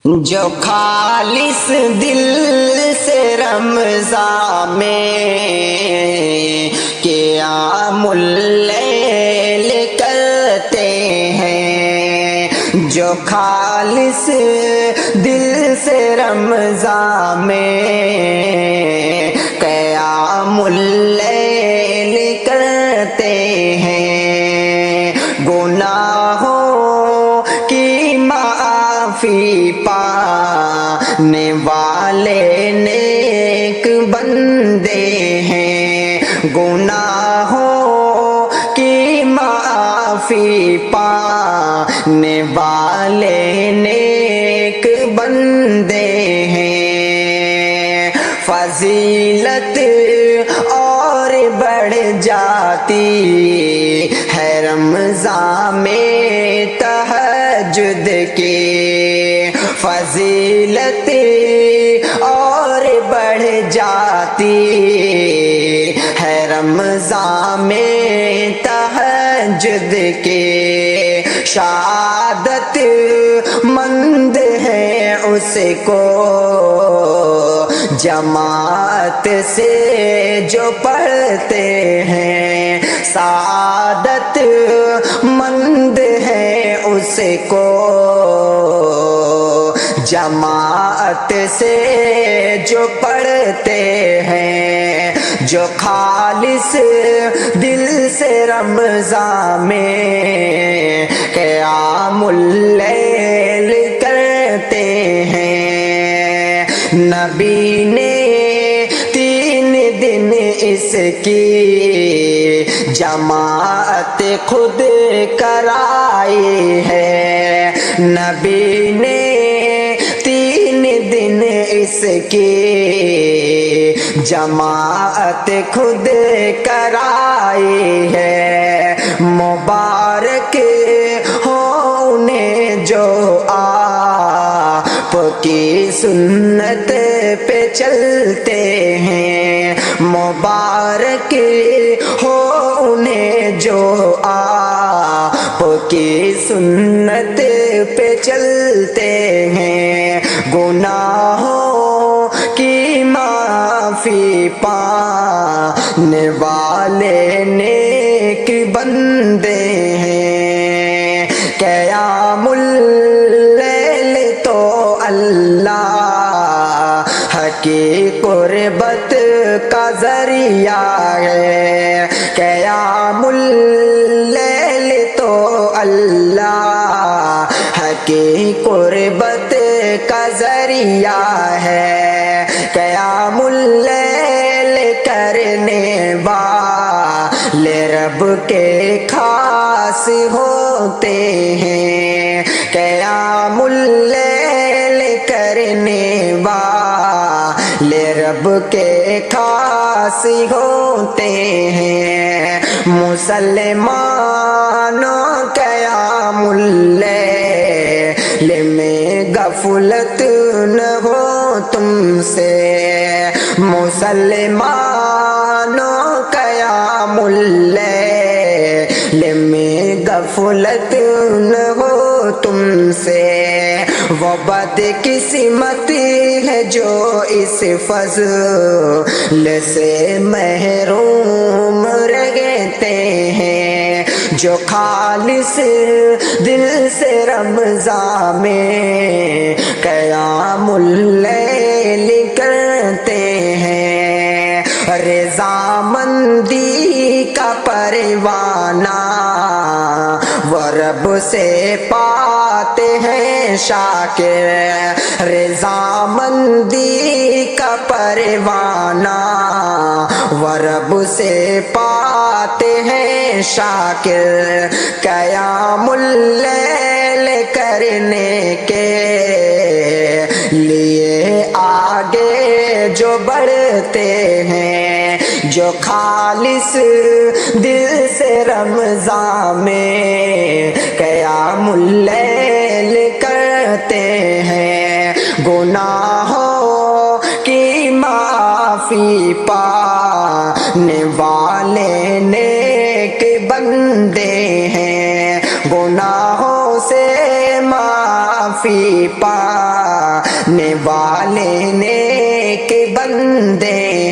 جو خالص دل سے رمضان میں قیام اللیل کرتے ہیں، جو خالص دل سے رمضان میں قیام اللیل کرتے ہیں، گناہوں کی معافی پانے والے نیک بندے ہیں، گناہوں کی معافی پانے والے نیک بندے ہیں، فضیلت اور بڑھ جاتی ہے رمضان میں تہجد کی، فضیلت اور بڑھ جاتی ہے رمضان میں تہجد کی، شہادت مند ہے اس کو جماعت سے جو پڑھتے ہیں، سعادت مند ہے اس کو جماعت سے جو پڑھتے ہیں، جو خالص دل سے رمضان میں قیام اللیل کرتے ہیں، نبی نے 3 دن اس کی جماعت خود کرائی ہے، نبی نے 3 دن اس کی جماعت خود کرائی ہے، مبارک ہو انہیں جو آپ کی سنت پہ چلتے ہیں، مبارک ہو انہیں جو آپ کی سنت پہ چلتے ہیں، گناہوں کی معافی پانے والے نیک بندے ہیں، قیام اللیل تو اللہ کی قربت کا ذریعہ ہے، قیام اللیل تو اللہ کی قربت کا ذریعہ ہے، قیام اللیل کرنے والے رب کے خاص ہوتے ہیں، قیام اللیل کرنے والے رب کے خاص ہوتے ہیں، مسلمانوں قیام اللیل میں غفلت نہ ہو تم سے، مسلمانوں قیام اللیل میں غفلت نہ ہو تم سے، وہ بدقسمتی ہے جو اس فضل سے محروم رہتے ہیں، جو خالص دل سے رمضان میں قیام اللیل کرتے ہیں، رضامندی کا پروانہ وہ رب سے پاتے ہیں شاکر، رضامندی کا پروانہ وہ رب سے پاتے ہیں شاکر، قیام اللیل کرنے کے لیے آگے جو بڑھتے ہیں، جو خالص دل سے رمضان میں قیام اللیل کرتے ہیں، گناہوں کی معافی پانے والے نیک بندے ہیں، گناہوں سے معافی پا والے نیک بندے